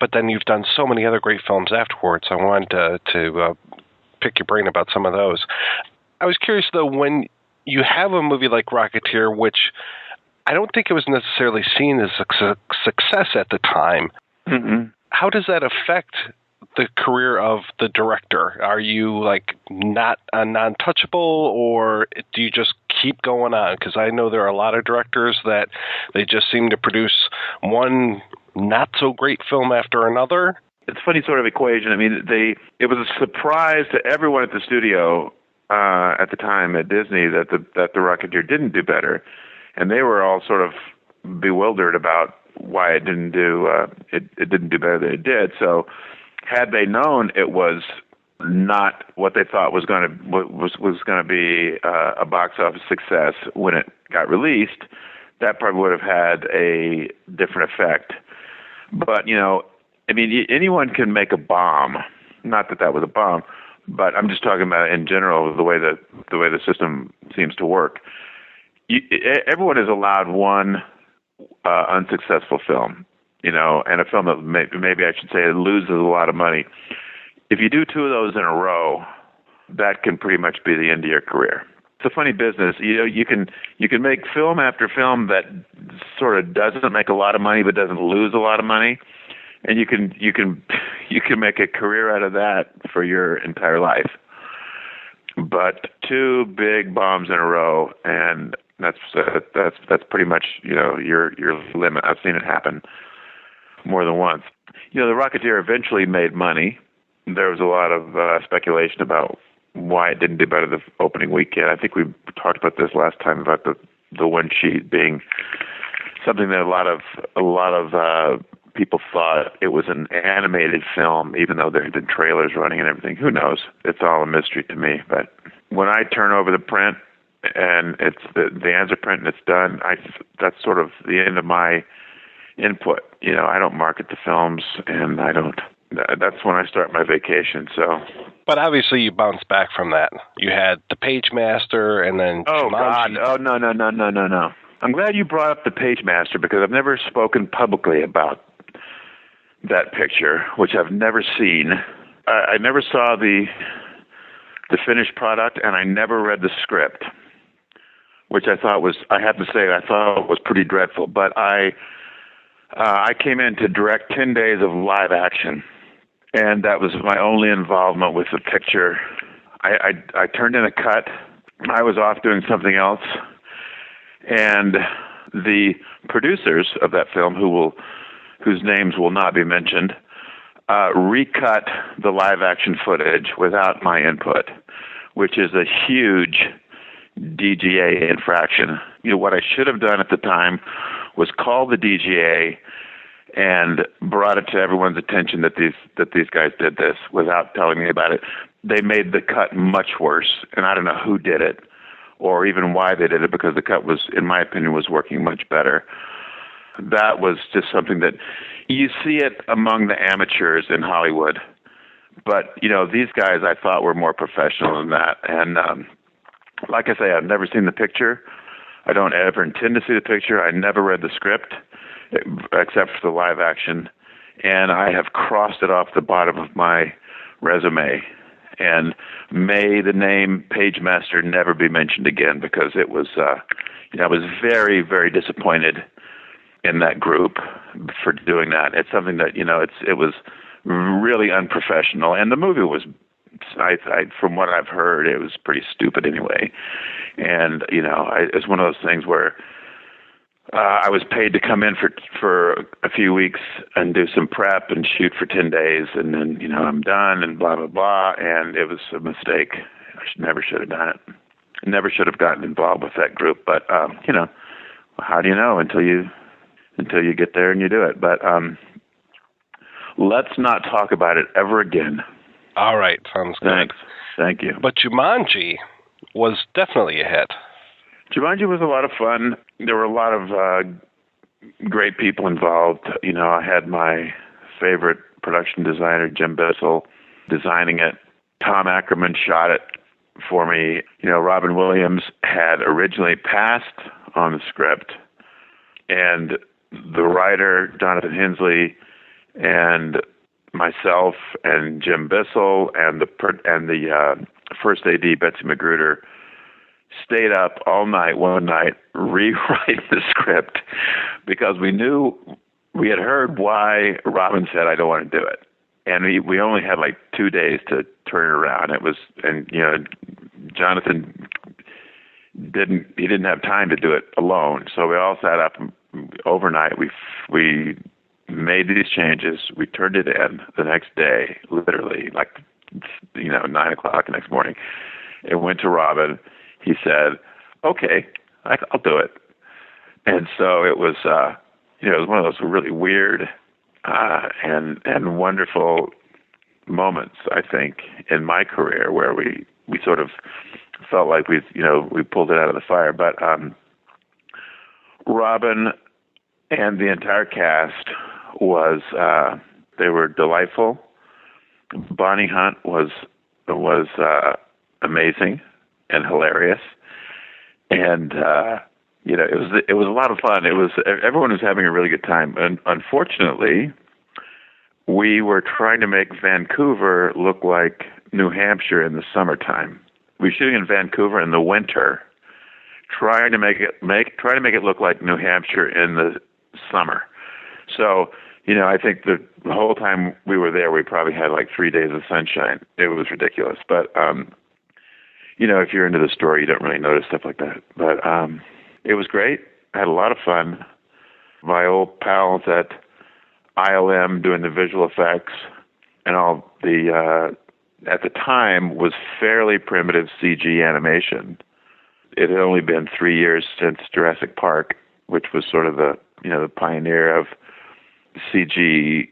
but then you've done so many other great films afterwards. I wanted to pick your brain about some of those. I was curious, though, when you have a movie like Rocketeer, which I don't think it was necessarily seen as a success at the time, how does that affect the career of the director? Are you like not a non-touchable, or do you just keep going on? Because I know there are a lot of directors that they just seem to produce one not so great film after another. It's a funny sort of equation. I mean, it was a surprise to everyone at the studio at the time at Disney that the Rocketeer didn't do better, and they were all sort of bewildered about why it didn't do better than it did. So, had they known it was not what they thought was going to be a box office success when it got released, that probably would have had a different effect. But I mean, anyone can make a bomb. Not that was a bomb, but I'm just talking about in general the way the system seems to work. Everyone is allowed one unsuccessful film, and a film that maybe I should say loses a lot of money. If you do two of those in a row, that can pretty much be the end of your career. It's a funny business. You can make film after film that sort of doesn't make a lot of money but doesn't lose a lot of money, and you can make a career out of that for your entire life. But two big bombs in a row, and that's pretty much your limit. I've seen it happen more than once. The Rocketeer eventually made money. There was a lot of speculation about why it didn't do better the opening weekend. I think we talked about this last time about the one sheet being something that a lot of people thought it was an animated film, even though there had been trailers running and everything. Who knows? It's all a mystery to me. But when I turn over the print and it's the answer print and it's done, that's sort of the end of my input. I don't market the films, and that's when I start my vacation. So, but obviously you bounced back from that. You had The Page Master, and then Jumanji. God, no. I'm glad you brought up The Page Master, because I've never spoken publicly about that picture, which I've never seen. I never saw the finished product, and I never read the script, which I thought was pretty dreadful. But I came in to direct 10 days of live action, and that was my only involvement with the picture. I turned in a cut. I was off doing something else, and the producers of that film, whose names will not be mentioned, recut the live action footage without my input, which is a huge DGA infraction. What I should have done at the time was call the DGA and brought it to everyone's attention that these guys did this without telling me about it. They made the cut much worse, and I don't know who did it or even why they did it, because the cut was, in my opinion, was working much better. That was just something that you see it among the amateurs in Hollywood. But, these guys I thought were more professional than that. And like I say, I've never seen the picture. I don't ever intend to see the picture. I never read the script, except for the live action. And I have crossed it off the bottom of my resume. And may the name Page Master never be mentioned again, because it was, I was very, very disappointed in that group for doing that. It's something that, it was really unprofessional. And the movie was, from what I've heard, it was pretty stupid anyway. And, it's one of those things where I was paid to come in for a few weeks and do some prep and shoot for 10 days. And then, I'm done and blah, blah, blah. And it was a mistake. I never should have done it. Never should have gotten involved with that group. But, how do you know until you get there and you do it? But let's not talk about it ever again. All right. Sounds good. Thanks. Thank you. But Jumanji was definitely a hit. Jumanji was a lot of fun. There were a lot of great people involved. I had my favorite production designer, Jim Bissell, designing it. Tom Ackerman shot it for me. Robin Williams had originally passed on the script, and the writer, Jonathan Hensley, and myself and Jim Bissell and the first AD, Betsy Magruder, stayed up all night, one night, rewriting the script because we knew we had heard why Robin said, I don't want to do it. And we only had like 2 days to turn it around. Jonathan didn't have time to do it alone. So we all sat up overnight. We made these changes. We turned it in the next day, literally 9 o'clock the next morning. It went to Robin. He said, okay, I'll do it. And so it was, it was one of those really weird and wonderful moments, I think, in my career where we sort of felt like we pulled it out of the fire. But Robin and the entire cast they were delightful. Bonnie Hunt was amazing and hilarious, and it was a lot of fun. Everyone was having a really good time, and unfortunately, we were trying to make Vancouver look like New Hampshire in the summertime. We were shooting in Vancouver in the winter, trying to make it look like New Hampshire in the summer. So, I think the whole time we were there, we probably had like 3 days of sunshine. It was ridiculous, but if you're into the story, you don't really notice stuff like that. But it was great. I had a lot of fun. My old pals at ILM doing the visual effects and all at the time was fairly primitive CG animation. It had only been 3 years since Jurassic Park, which was sort of the pioneer of CG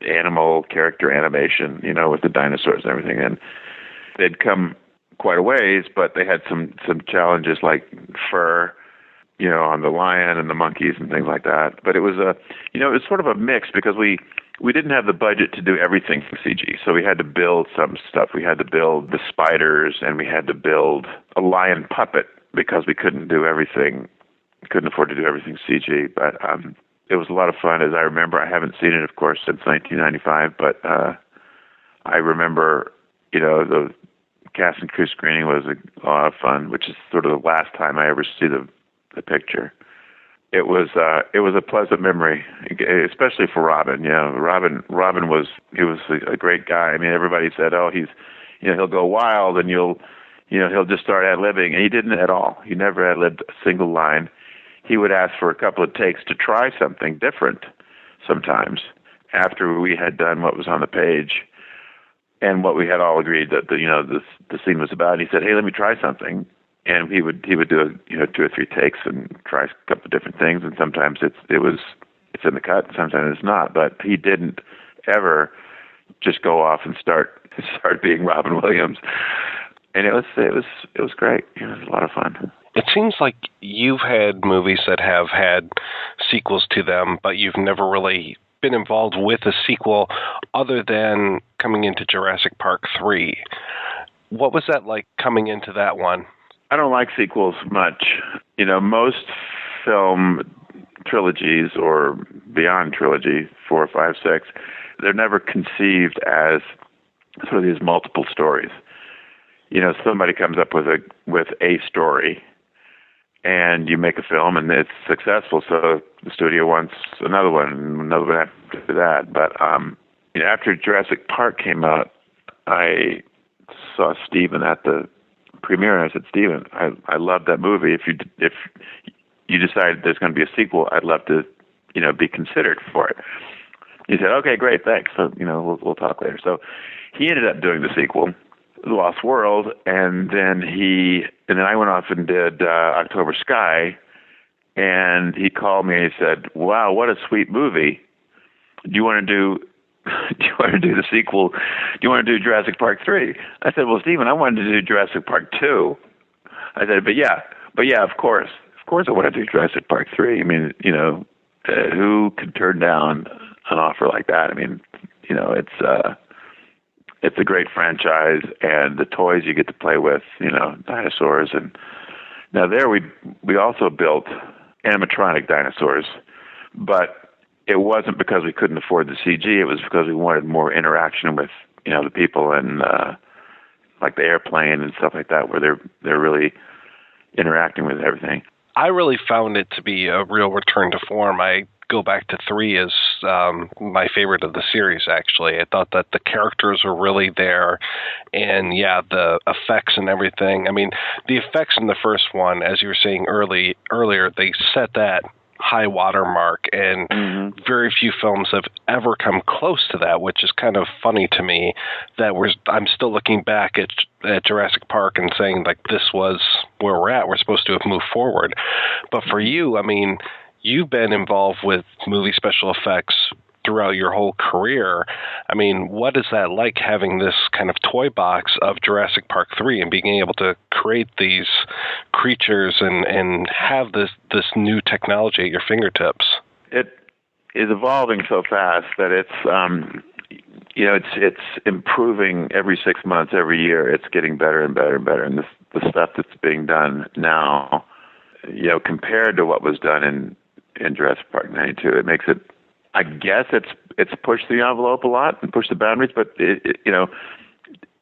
animal character animation, with the dinosaurs and everything. And they'd come quite a ways, but they had some challenges like fur, on the lion and the monkeys and things like that. But it was it was sort of a mix because we didn't have the budget to do everything for CG. So we had to build some stuff. We had to build the spiders and we had to build a lion puppet because we couldn't afford to do everything CG. But it was a lot of fun. As I remember, I haven't seen it, of course, since 1995, but I remember, the cast and crew screening was a lot of fun, which is sort of the last time I ever see the picture. It was a pleasant memory, especially for Robin. Robin was a great guy. I mean, everybody said, oh, he'll go wild and he'll just start ad-libbing, and he didn't at all. He never ad-libbed a single line. He would ask for a couple of takes to try something different sometimes after we had done what was on the page and what we had all agreed that the scene was about. And he said, hey, let me try something. And he would do 2 or 3 takes and try a couple of different things. And sometimes it's in the cut, and sometimes it's not. But he didn't ever just go off and start being Robin Williams. And it was great. It was a lot of fun. It seems like you've had movies that have had sequels to them, but you've never really been involved with a sequel other than coming into Jurassic Park 3. What was that like coming into that one? I don't like sequels much. Most film trilogies or beyond trilogy, 4, 5, 6, they're never conceived as sort of these multiple stories. Somebody comes up with a story, and you make a film, and it's successful. So the studio wants another one after that. But after Jurassic Park came out, I saw Steven at the premiere, and I said, Steven, I love that movie. If you decide there's going to be a sequel, I'd love to, be considered for it. He said, okay, great, thanks. So we'll talk later. So he ended up doing the sequel, The Lost World, and then I went off and did October Sky, and he called me and he said, wow, what a sweet movie. Do you want to do the sequel? Do you want to do Jurassic Park 3? I said, well, Steven, I wanted to do Jurassic Park 2. I said, but yeah, of course I want to do Jurassic Park 3. I mean, who could turn down an offer like that? I mean, it's a great franchise, and the toys you get to play with, dinosaurs. And now there we also built animatronic dinosaurs, but it wasn't because we couldn't afford the CG. It was because we wanted more interaction with, the people and like the airplane and stuff like that, where they're really interacting with everything. I really found it to be a real return to form. I go back to 3 as my favorite of the series, actually. I thought that the characters were really there, and the effects and everything. I mean, the effects in the first one, as you were saying earlier, they set that high water mark, and very few films have ever come close to that, which is kind of funny to me. I'm still looking back at Jurassic Park and saying, like, this was where we're at. We're supposed to have moved forward. But for you, I mean, you've been involved with movie special effects throughout your whole career. I mean, what is that like, having this kind of toy box of Jurassic Park 3 and being able to create these creatures and have this new technology at your fingertips? It is evolving so fast that it's improving every 6 months, every year. It's getting better and better and better. And the stuff that's being done now, compared to what was done in Jurassic Park 92, it makes it, I guess it's pushed the envelope a lot and pushed the boundaries, but in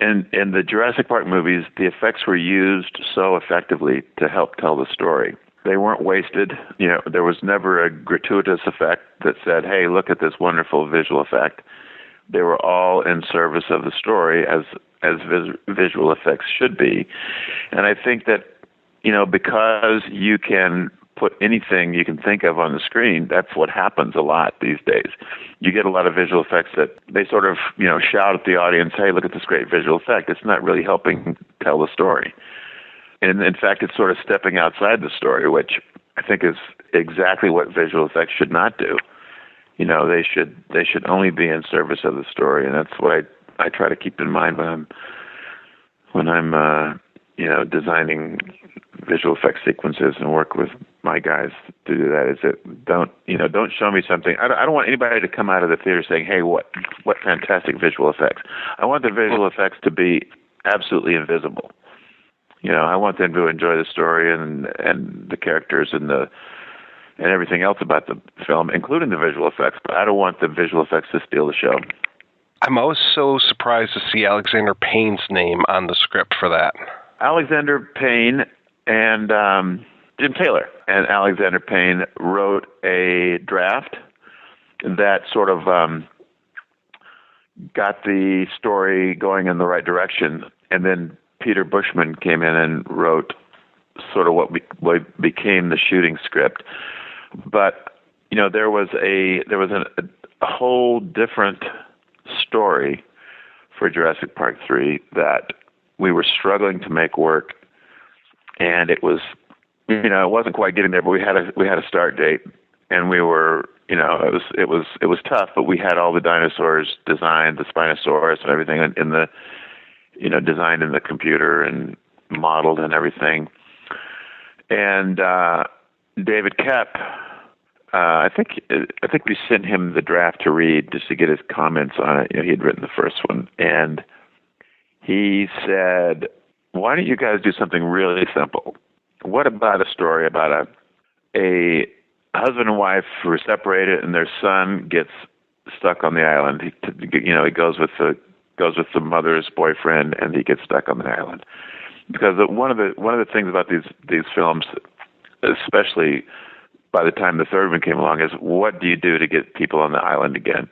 the Jurassic Park movies, the effects were used so effectively to help tell the story. They weren't wasted. There was never a gratuitous effect that said, "Hey, look at this wonderful visual effect." They were all in service of the story, as visual effects should be. And I think that because you can put anything you can think of on the screen, that's what happens a lot these days. You get a lot of visual effects that they sort of, shout at the audience, "Hey, look at this great visual effect." It's not really helping tell the story. And in fact, it's sort of stepping outside the story, which I think is exactly what visual effects should not do. They should only be in service of the story, and that's what I try to keep in mind when I'm designing visual effects sequences and work with my guys to do that. Is that don't show me something. I don't want anybody to come out of the theater saying, "Hey, what fantastic visual effects." I want the visual effects to be absolutely invisible. I want them to enjoy the story and the characters and everything else about the film, including the visual effects. But I don't want the visual effects to steal the show. I'm always so surprised to see Alexander Payne's name on the script for that. Alexander Payne and Jim Taylor and Alexander Payne wrote a draft that sort of got the story going in the right direction, and then Peter Bushman came in and wrote sort of what became the shooting script. But there was a whole different story for Jurassic Park 3 that we were struggling to make work, and it was, it wasn't quite getting there, but we had a start date, and we were, it was tough, but we had all the dinosaurs designed, the Spinosaurus and everything in the, designed in the computer and modeled and everything. And David Koepp, I think we sent him the draft to read just to get his comments on it. He had written the first one, and he said, "Why don't you guys do something really simple? What about a story about a husband and wife who are separated, and their son gets stuck on the island? He goes with the mother's boyfriend, and he gets stuck on the island." Because one of the things about these films, especially by the time the third one came along, is what do you do to get people on the island again?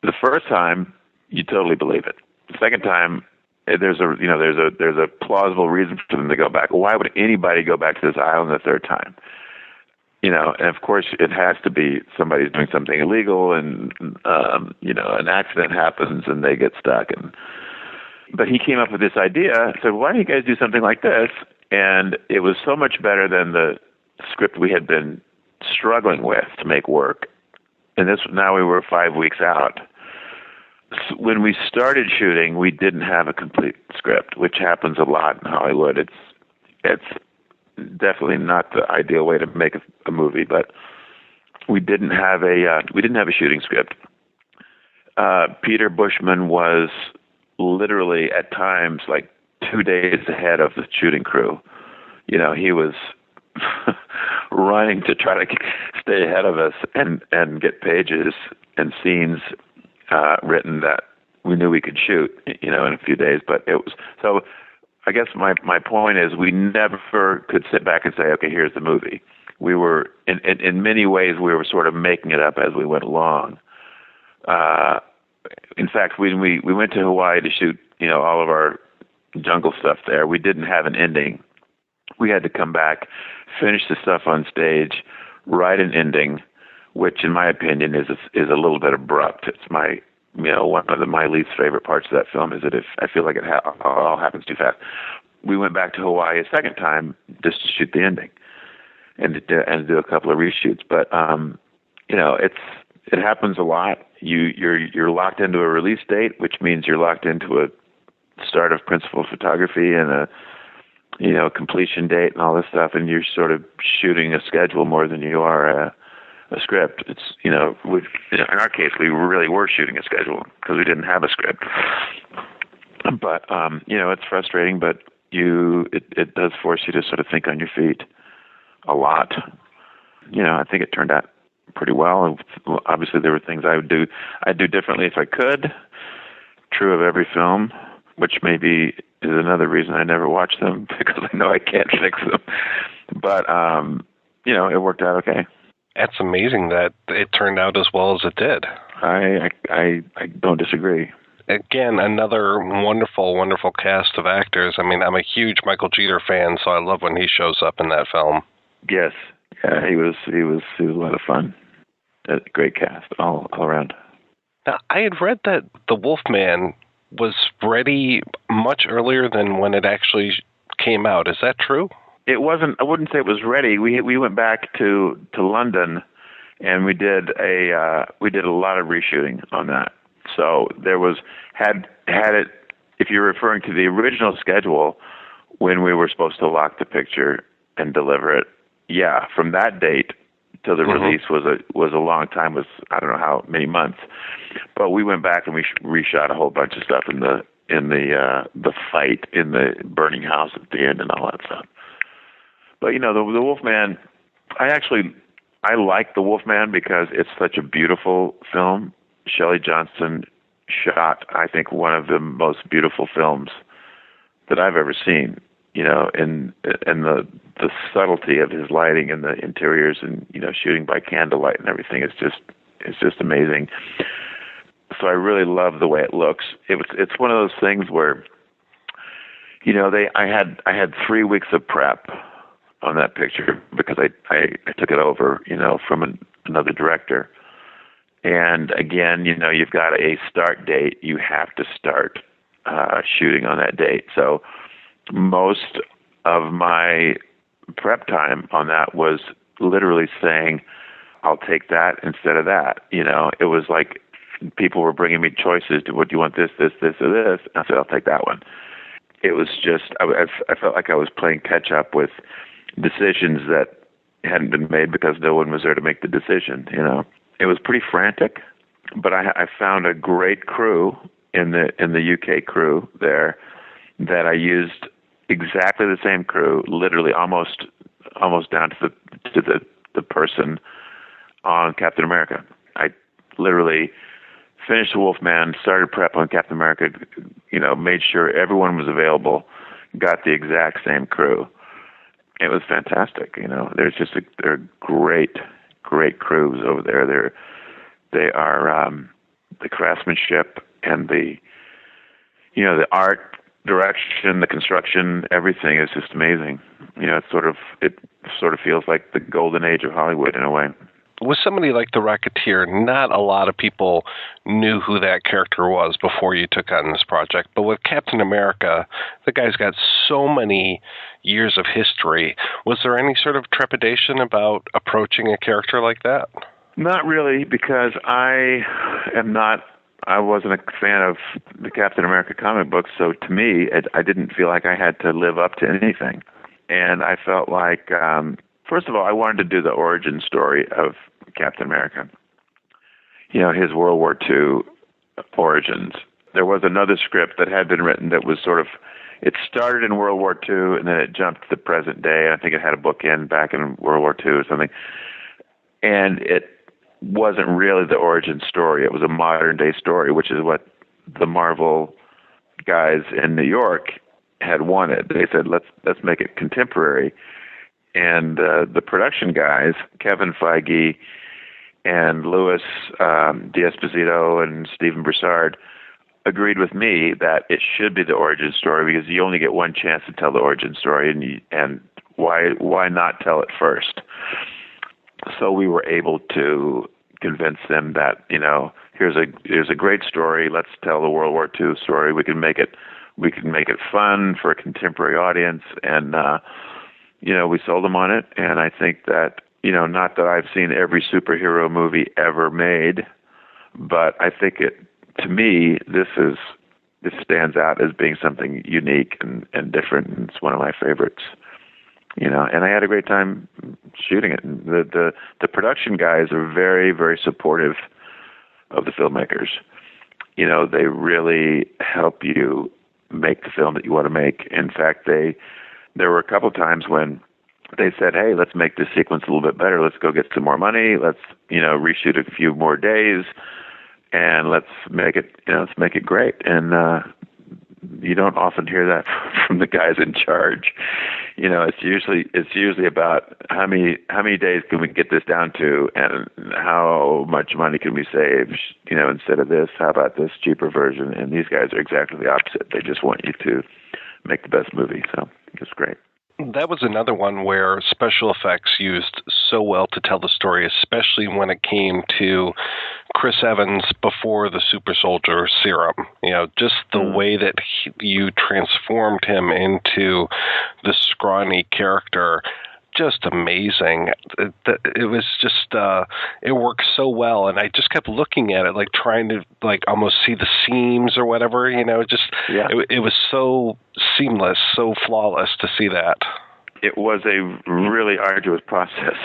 The first time, you totally believe it. The second time, there's a plausible reason for them to go back. Why would anybody go back to this island the third time? And of course it has to be somebody's doing something illegal, and an accident happens and they get stuck. But he came up with this idea, said, "Why don't you guys do something like this?" And it was so much better than the script we had been struggling with to make work. And now we were 5 weeks out. When we started shooting, we didn't have a complete script, which happens a lot in Hollywood. It's definitely not the ideal way to make a movie, but we didn't have a shooting script. Peter Bushman was literally at times like 2 days ahead of the shooting crew. He was running to try to stay ahead of us and get pages and scenes written that we knew we could shoot, in a few days. But it was so. I guess my point is we never could sit back and say, okay, here's the movie. We were in many ways we were sort of making it up as we went along. In fact, when we went to Hawaii to shoot, all of our jungle stuff there, we didn't have an ending. We had to come back, finish the stuff on stage, write an ending, which in my opinion is a little bit abrupt. It's my one of my least favorite parts of that film is that if I feel like it all happens too fast. We went back to Hawaii a second time just to shoot the ending and to do a couple of reshoots. But it happens a lot. You're locked into a release date, which means you're locked into a start of principal photography and a completion date and all this stuff, and you're sort of shooting a schedule more than you are a script. It's in our case we really were shooting a schedule because we didn't have a script. But it's frustrating, but it does force you to sort of think on your feet a lot. I think it turned out pretty well. Obviously there were things I'd do differently if I could. True of every film, which maybe is another reason I never watch them because I know I can't fix them. But it worked out okay. It's amazing that it turned out as well as it did. I don't disagree. Again, another wonderful, wonderful cast of actors. I mean, I'm a huge Michael Jeter fan, so I love when he shows up in that film. Yes, yeah, he was a lot of fun. A great cast all around. Now, I had read that The Wolfman was ready much earlier than when it actually came out. Is that true? It wasn't. I wouldn't say it was ready. We went back to London, and we did a lot of reshooting on that. So there was had it. If you're referring to the original schedule, when we were supposed to lock the picture and deliver it, yeah, from that date till the release was a long time. Was I don't know how many months, but we went back and we reshot a whole bunch of stuff in the fight in the burning house at the end and all that stuff. But the Wolfman, I like The Wolfman because it's such a beautiful film. Shelley Johnston shot, I think, one of the most beautiful films that I've ever seen. And the subtlety of his lighting and the interiors and shooting by candlelight and everything is just amazing. So I really love the way it looks. It's one of those things where I had 3 weeks of prep on that picture because I took it over from another director. And again, you've got a start date. You have to start shooting on that date. So most of my prep time on that was literally saying, I'll take that instead of that. It was like people were bringing me choices. What do you want, this, or this? I said, I'll take that one. It was just, I felt like I was playing catch up with decisions that hadn't been made because no one was there to make the decision. It was pretty frantic, but I found a great crew in the UK crew there that I used exactly the same crew, literally almost down to the person on Captain America. I literally finished The Wolfman, started prep on Captain America, made sure everyone was available, got the exact same crew. It was fantastic. They're great crews over there. They are the craftsmanship and the art direction, the construction, everything is just amazing. It sort of feels like the golden age of Hollywood in a way. With somebody like the Rocketeer, not a lot of people knew who that character was before you took on this project. But with Captain America, the guy's got so many years of history. Was there any sort of trepidation about approaching a character like that? Not really, because I wasn't a fan of the Captain America comic books, so to me, I didn't feel like I had to live up to anything. And I felt like, first of all, I wanted to do the origin story of Captain America, his World War II origins. There was another script that had been written that was sort of, it started in World War II and then it jumped to the present day. I think it had a bookend back in World War II or something. and it wasn't really the origin story. It was a modern day story, which is what the Marvel guys in New York had wanted. They said, let's make it contemporary. And the production guys, Kevin Feige and Louis D'Esposito and Stephen Broussard, agreed with me that it should be the origin story because you only get one chance to tell the origin story, and why not tell it first? So we were able to convince them that, here's a great story. Let's tell the World War II story. We can make it fun for a contemporary audience, and we sold them on it. And I think that, not that I've seen every superhero movie ever made, but I think to me, this stands out as being something unique and different, and it's one of my favorites. And I had a great time shooting it. And the production guys are very, very supportive of the filmmakers. They really help you make the film that you want to make. In fact, there were a couple of times when they said, "Hey, let's make this sequence a little bit better. Let's go get some more money. Let's, reshoot a few more days, and let's make it great." And you don't often hear that from the guys in charge. It's usually about how many days can we get this down to, and how much money can we save? Instead of this, how about this cheaper version? And these guys are exactly the opposite. They just want you to make the best movie. So it's great. That was another one where special effects used so well to tell the story, especially when it came to Chris Evans before the super soldier serum. Just the way that you transformed him into the scrawny character, just amazing. It was just, it worked so well, and I just kept looking at it, like trying to almost see the seams or whatever, It was so seamless, so flawless to see that. It was a really arduous process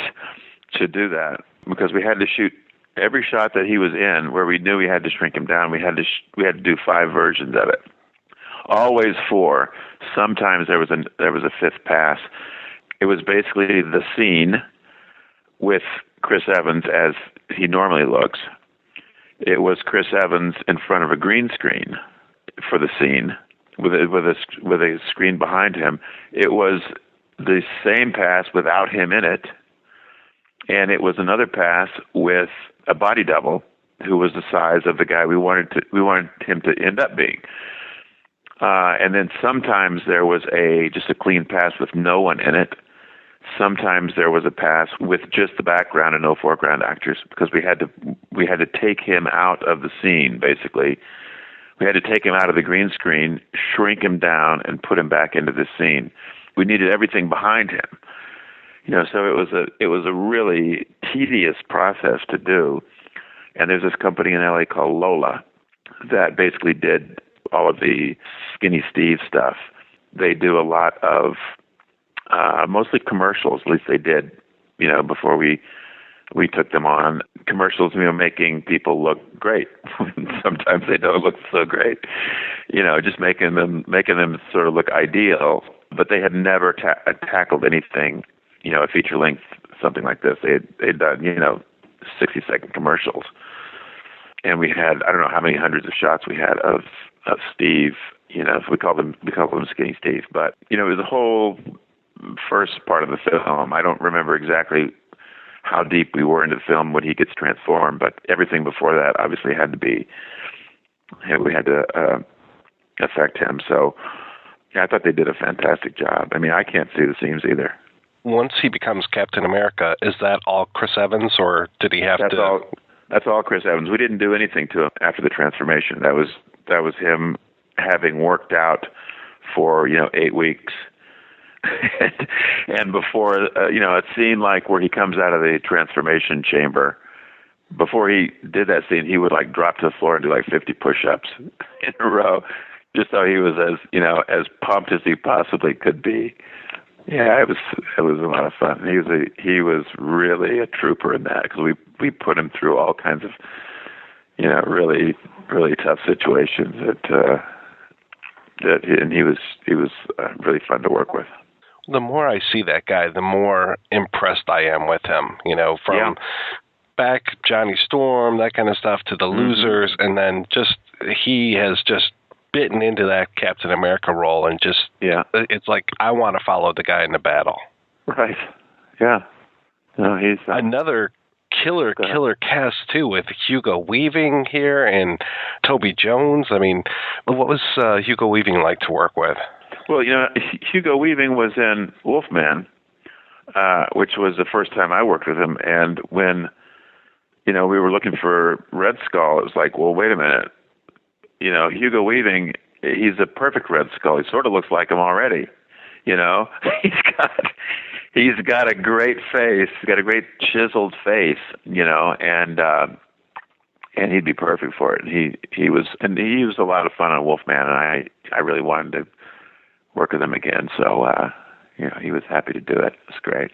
to do that, because we had to shoot every shot that he was in where we knew we had to shrink him down. We had to do 5 versions of it, always 4. Sometimes there was a 5th pass. It was basically the scene with Chris Evans as he normally looks. It was Chris Evans in front of a green screen for the scene with a screen behind him. It was the same pass without him in it, and it was another pass with a body double who was the size of the guy we wanted him to end up being. And then sometimes there was just a clean pass with no one in it. Sometimes there was a pass with just the background and no foreground actors, because we had to take him out of the scene. Basically, we had to take him out of the green screen, shrink him down, and put him back into the scene. We needed everything behind him, So it was a really tedious process to do. And there's this company in LA called Lola that basically did all of the Skinny Steve stuff. They do a lot of mostly commercials, at least they did, before we took them on. Commercials, making people look great. Sometimes they don't look so great, just making them sort of look ideal. But they had never tackled anything, a feature length, something like this. They'd done, 60-second commercials. And we had, I don't know how many hundreds of shots we had of Steve, we call them Skinny Steve. But, it was the whole first part of the film. I don't remember exactly how deep we were into the film when he gets transformed, but everything before that obviously had to be, we had to affect him. So I thought they did a fantastic job. I can't see the seams either. Once he becomes Captain America, is that all Chris Evans, or did he have to? That's all Chris Evans. We didn't do anything to him after the transformation. That was him having worked out for 8 weeks. And before, a scene like where he comes out of the transformation chamber, before he did that scene, he would drop to the floor and do 50 push-ups in a row, just so he was as pumped as he possibly could be. Yeah, it was a lot of fun. He was really a trooper in that, because we put him through all kinds of really, really tough situations and he was really fun to work with. The more I see that guy, the more impressed I am with him. From back Johnny Storm, that kind of stuff, to the Losers, and then he has just bitten into that Captain America role, and it's like I want to follow the guy in the battle. Right. Yeah. No, he's another killer cast too, with Hugo Weaving here and Toby Jones. I mean, what was Hugo Weaving like to work with? Well, Hugo Weaving was in Wolfman, which was the first time I worked with him, and when we were looking for Red Skull, it was like, well, wait a minute. Hugo Weaving, he's a perfect Red Skull. He sort of looks like him already. He's got a great face. He's got a great chiseled face, and he'd be perfect for it. He was a lot of fun on Wolfman, and I really wanted to work with him again. So, he was happy to do it. It was great.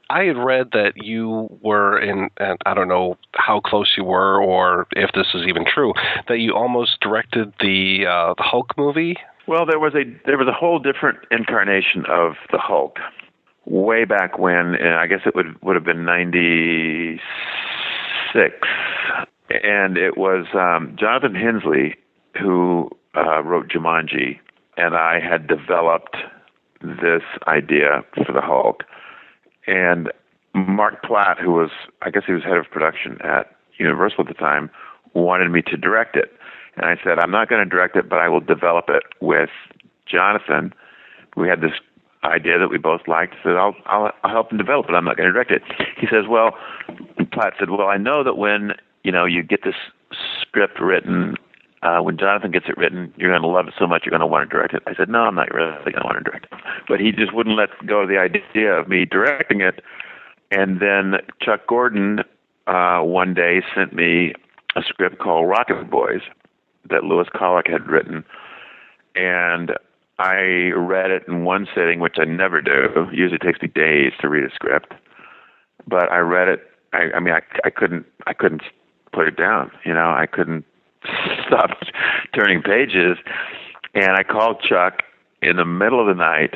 I had read that you were and I don't know how close you were, or if this is even true, that you almost directed the Hulk movie. Well, there was a whole different incarnation of the Hulk way back when, and I guess it would have been 96, and it was Jonathan Hensley who wrote Jumanji, and I had developed this idea for the Hulk. And Mark Platt, who was, I guess he was head of production at Universal at the time, wanted me to direct it. And I said, I'm not going to direct it, but I will develop it with Jonathan. We had this idea that we both liked. I said, I'll help him develop it. I'm not going to direct it. He says, Platt said, I know that when, you get this script written, when Jonathan gets it written, you're going to love it so much you're going to want to direct it. I said, no, I'm not really going to want to direct it. But he just wouldn't let go of the idea of me directing it. And then Chuck Gordon one day sent me a script called Rocket Boys that Lewis Collick had written. And I read it in one sitting, which I never do. It usually takes me days to read a script. But I read it. I couldn't put it down. I couldn't stop turning pages, and I called Chuck in the middle of the night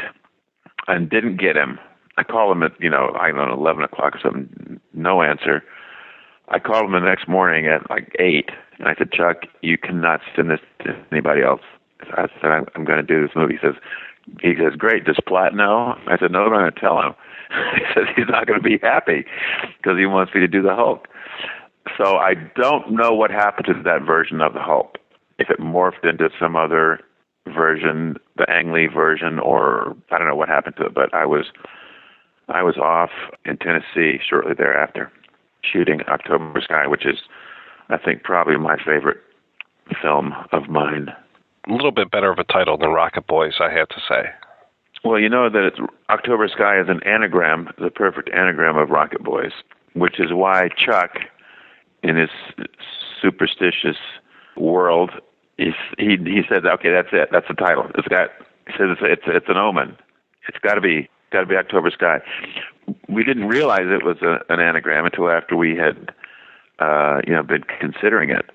and didn't get him. I called him at 11 o'clock or something, no answer. I called him the next morning at like 8, and I said, Chuck, you cannot send this to anybody else. I said, I'm going to do this movie. He says, great, does Platt know? I said, no, I'm going to tell him. He says he's not going to be happy because he wants me to do the Hulk. So I don't know what happened to that version of the Hulk. If it morphed into some other version, the Ang Lee version, or I don't know what happened to it. But I was off in Tennessee shortly thereafter, shooting October Sky, which is, I think, probably my favorite film of mine. A little bit better of a title than Rocket Boys, I have to say. Well, you know that October Sky is an anagram, the perfect anagram of Rocket Boys, which is why Chuck, in his superstitious world, he said, okay, that's it. That's the title. He says it's an omen. It's got to be October Sky. We didn't realize it was an anagram until after we had been considering it,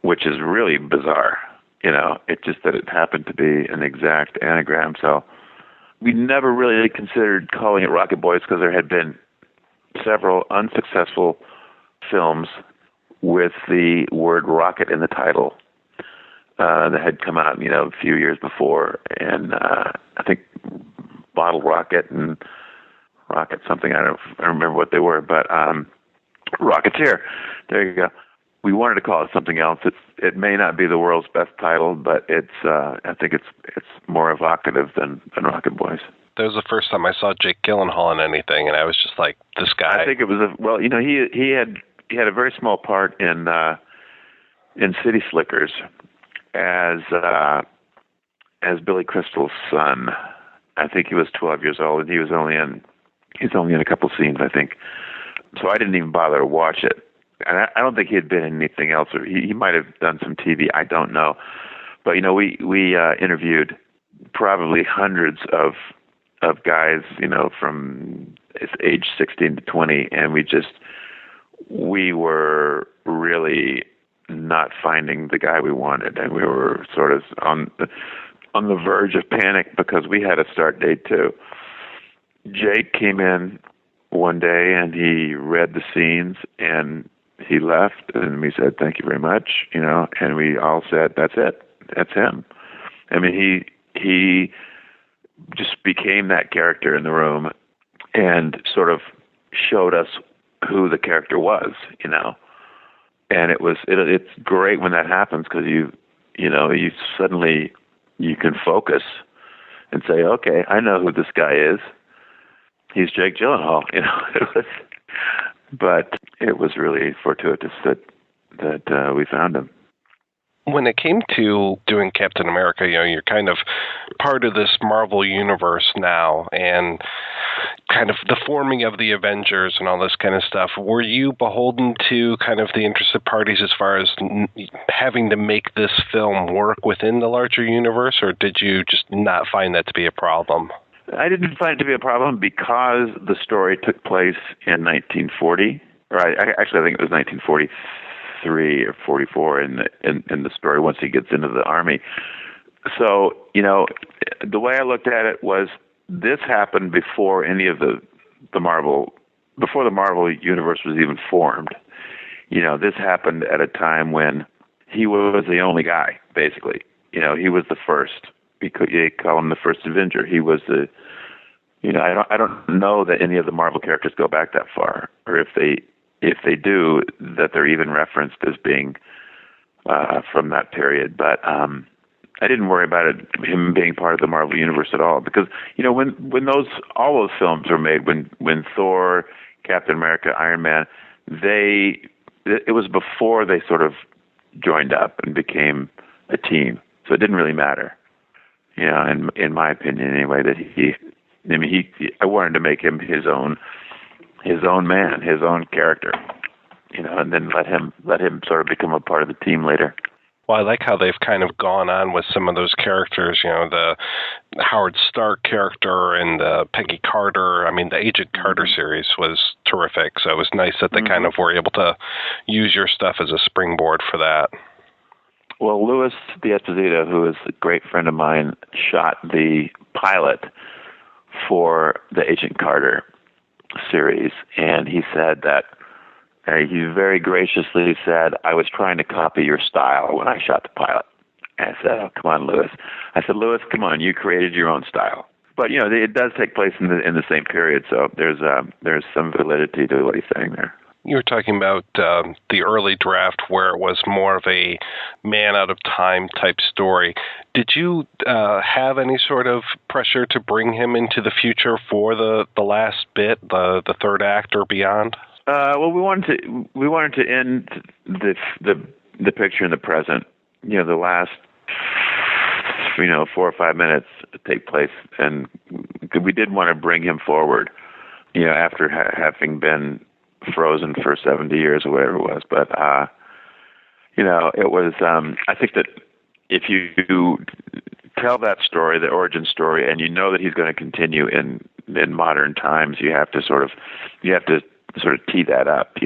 which is really bizarre. It just that it happened to be an exact anagram. So we never really considered calling it Rocket Boys because there had been several unsuccessful films with the word rocket in the title that had come out, a few years before. And I think Bottle Rocket and Rocket something, I don't remember what they were, but Rocketeer. There you go. We wanted to call it something else. It may not be the world's best title, but I think it's more evocative than Rocket Boys. That was the first time I saw Jake Gyllenhaal in anything, and I was just like, this guy. I think it was he had a very small part in City Slickers as Billy Crystal's son. I think he was 12 years old, and he's only in a couple scenes, I think. So I didn't even bother to watch it. And I don't think he had been in anything else, or he might have done some TV. I don't know. But we interviewed probably hundreds of guys, from age 16 to 20, and we were really not finding the guy we wanted, and we were sort of on the verge of panic because we had a start date too. Jake came in one day and he read the scenes and he left and we said, thank you very much, and we all said, that's it. That's him. I mean, he just became that character in the room and sort of showed us who the character was, and it's great when that happens because you suddenly you can focus and say, okay, I know who this guy is. He's Jake Gyllenhaal, but it was really fortuitous that we found him. When it came to doing Captain America, you're kind of part of this Marvel universe now, and kind of the forming of the Avengers and all this kind of stuff. Were you beholden to kind of the interested parties as far as having to make this film work within the larger universe, or did you just not find that to be a problem? I didn't find it to be a problem because the story took place in 1940, or I think it was 1943 or 44 in the story once he gets into the army. So, the way I looked at it was this happened before any of the Marvel universe was even formed. This happened at a time when he was the only guy, basically. He was the first. You call him the first Avenger. He was the, I don't know that any of the Marvel characters go back that far, or if they do, that they're even referenced as being from that period. But I didn't worry about him being part of the Marvel universe at all, because when all those films were made, when Thor, Captain America, Iron Man, it was before they sort of joined up and became a team, so it didn't really matter. In my opinion, anyway, that I wanted to make him his own man, his own character, and then let him sort of become a part of the team later. Well, I like how they've kind of gone on with some of those characters, the Howard Stark character and the Peggy Carter. I mean, the Agent Carter series was terrific, so it was nice that they kind of were able to use your stuff as a springboard for that. Well, Louis D'Esposito, who is a great friend of mine, shot the pilot for the Agent Carter series, and he said that he very graciously said, I was trying to copy your style when I shot the pilot. And I said, oh, come on, Louis. I said, Louis, come on, you created your own style. But, it does take place in the same period, so there's some validity to what he's saying there. You were talking about the early draft where it was more of a man-out-of-time type story. Did you have any sort of pressure to bring him into the future for the last bit, the third act or beyond? Well, we wanted to end the picture in the present. The last 4 or 5 minutes take place, and we did want to bring him forward. After having been frozen for 70 years or whatever it was. But it was. I think that if you tell that story, the origin story, and that he's going to continue in modern times, you have to sort of tee that up,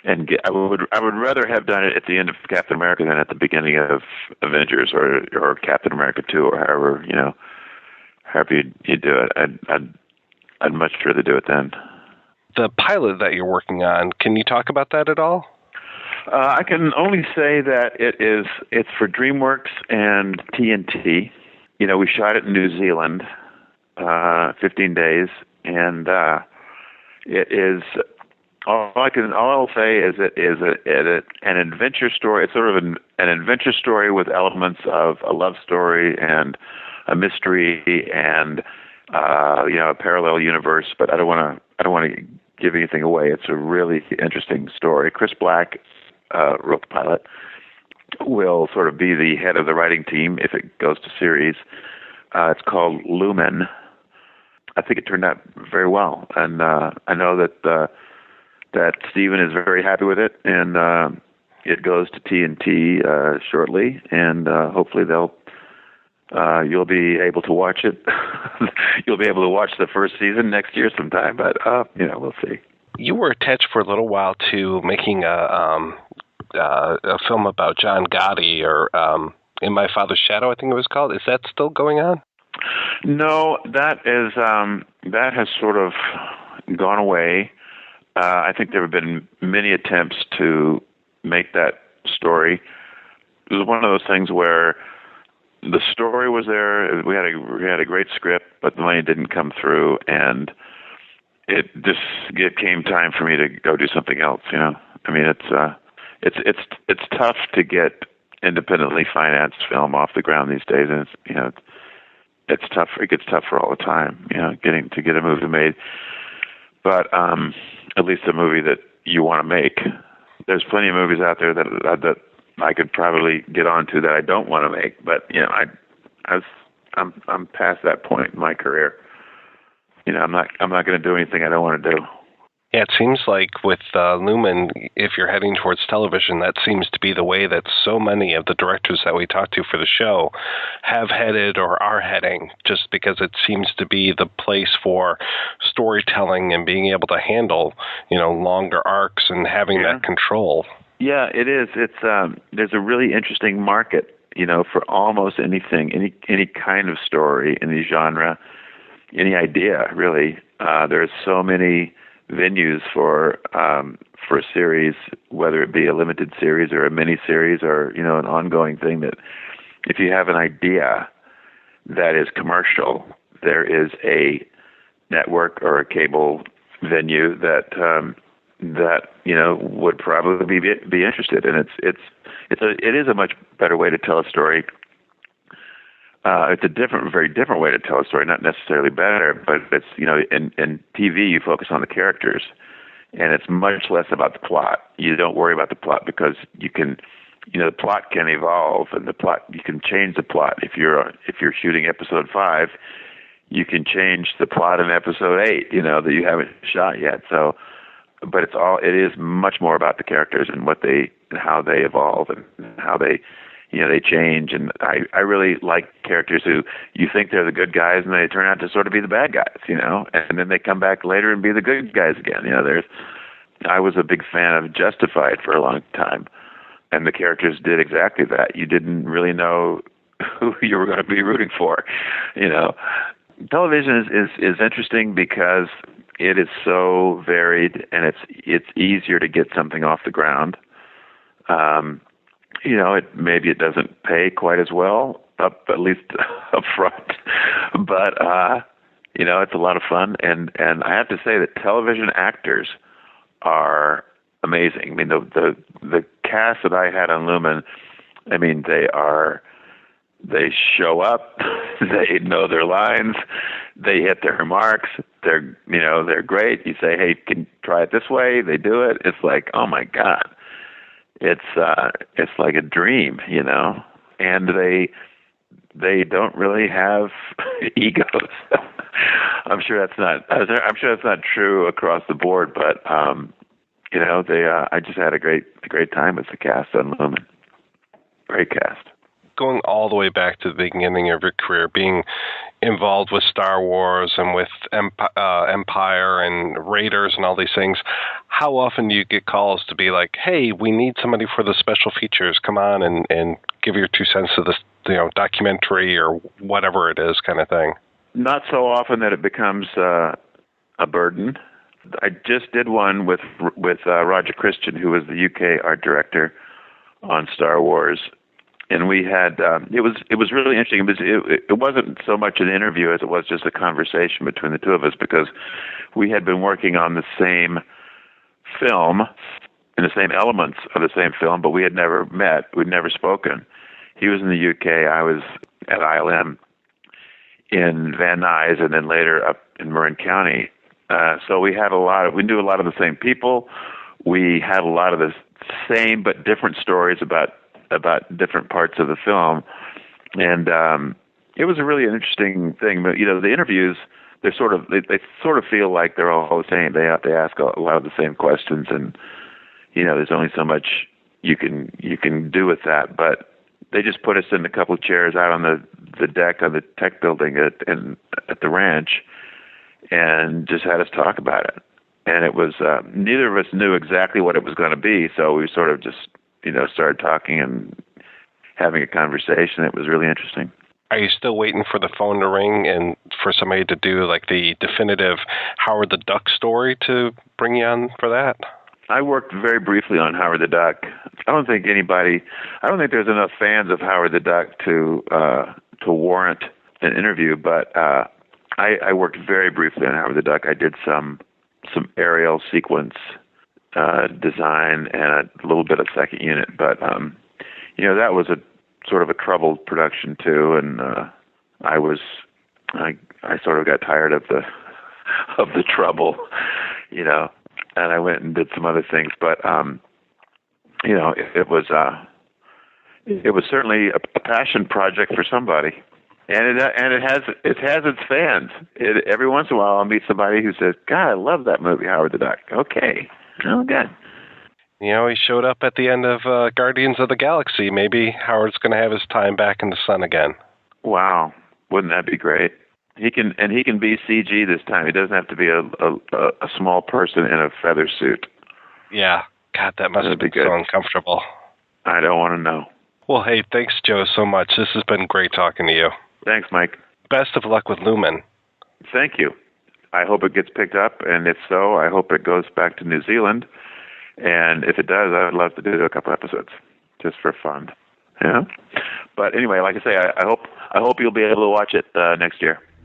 and I would rather have done it at the end of Captain America than at the beginning of Avengers or Captain America 2 or however you do it. I'd much rather do it then. The pilot that you're working on, can you talk about that at all? I can only say that it's for DreamWorks and TNT. We shot it in New Zealand, 15 days, and it is all I'll say is it is an adventure story. It's sort of an adventure story with elements of a love story and a mystery and a parallel universe. But I don't want to give anything away. It's a really interesting story. Chris Black wrote the pilot. Will sort of be the head of the writing team if it goes to series. It's called Lumen. I think it turned out very well, and I know that Steven is very happy with it, and it goes to TNT shortly, and hopefully you'll be able to watch it. You'll be able to watch the first season next year sometime, but we'll see. You were attached for a little while to making a film about John Gotti, or In My Father's Shadow, I think it was called. Is that still going on? No, that has sort of gone away. I think there have been many attempts to make that story. It was one of those things where the story was there. We had a great script, but the money didn't come through, and it came time for me to go do something else. You know, I mean, it's tough to get independently financed film off the ground these days, and it's tough. It gets tougher all the time. You know, to get a movie made, but at least a movie that you want to make. There's plenty of movies out there that I could probably get onto that I don't want to make, but you know, I'm past that point in my career. You know, I'm not going to do anything I don't want to do. Yeah, it seems like with Lumen, if you're heading towards television, that seems to be the way that so many of the directors that we talk to for the show have headed or are heading, just because it seems to be the place for storytelling and being able to handle, you know, longer arcs and having that control. Yeah, it is. It's there's a really interesting market, you know, for almost anything, any kind of story, any genre, any idea, really. There's so many venues for a series, whether it be a limited series or a mini series or, you know, an ongoing thing, that if you have an idea that is commercial, there is a network or a cable venue that you know would probably be interested, and it is a much better way to tell a story. It's a very different way to tell a story, not necessarily better, but it's, you know, in TV you focus on the characters, and it's much less about the plot. You don't worry about the plot because you can, you know, the plot can evolve, and you can change the plot. If you're shooting episode 5, you can change the plot in episode 8, you know, that you haven't shot yet. So, but it is much more about the characters and how they evolve and how they, you know, they change. And I really like characters who you think they're the good guys and they turn out to sort of be the bad guys, you know, and then they come back later and be the good guys again. You know, I was a big fan of Justified for a long time, and the characters did exactly that. You didn't really know who you were going to be rooting for, you know. Television is interesting because it is so varied, and it's easier to get something off the ground. You know, maybe it doesn't pay quite as well, at least up front, but you know, it's a lot of fun, and I have to say that television actors are amazing. I mean, the cast that I had on Lumen, I mean, they show up, they know their lines, they hit their marks, they're great. You say, hey, can you try it this way? They do it. It's like, oh my God. It's like a dream, you know, and they don't really have egos. I'm sure that's not true across the board, but you know, I just had a great time with the cast on Lumen. Great cast. Going all the way back to the beginning of your career, being involved with Star Wars and with Empire and Raiders and all these things, how often do you get calls to be like, hey, we need somebody for the special features, come on and give your 2 cents to this, you know, documentary or whatever it is kind of thing? Not so often that it becomes a burden. I just did one with Roger Christian, who was the UK art director on Star Wars. And we had it was really interesting. It wasn't so much an interview as it was just a conversation between the two of us, because we had been working on the same film and the same elements of the same film, but we had never met. We'd never spoken. He was in the UK. I was at ILM in Van Nuys, and then later up in Marin County. So we knew a lot of the same people. We had a lot of the same but different stories about different parts of the film, and it was a really interesting thing. But you know, the interviews, they sort of feel like they're all the same. They ask a lot of the same questions, and you know, there's only so much you can do with that. But they just put us in a couple of chairs out on the deck of the tech building at the ranch, and just had us talk about it. And it was neither of us knew exactly what it was going to be, so we sort of just, you know, started talking and having a conversation. It was really interesting. Are you still waiting for the phone to ring and for somebody to do like the definitive Howard the Duck story to bring you on for that? I worked very briefly on Howard the Duck. I don't think there's enough fans of Howard the Duck to warrant an interview, but I worked very briefly on Howard the Duck. I did some aerial sequence design and a little bit of second unit, but that was a sort of a troubled production too, and I sort of got tired of the trouble, and I went and did some other things, but it was certainly a passion project for somebody. And it has its fans. Every once in a while, I'll meet somebody who says, "God, I love that movie, Howard the Duck." Okay, oh, good. He showed up at the end of Guardians of the Galaxy. Maybe Howard's going to have his time back in the sun again. Wow, wouldn't that be great? He can be CG this time. He doesn't have to be a small person in a feather suit. Yeah, God, that must have been so uncomfortable. I don't want to know. Well, hey, thanks, Joe, so much. This has been great talking to you. Thanks, Mike. Best of luck with Lumen. Thank you. I hope it gets picked up, and if so, I hope it goes back to New Zealand. And if it does, I would love to do a couple episodes just for fun. Yeah. But anyway, like I say, I hope you'll be able to watch it next year.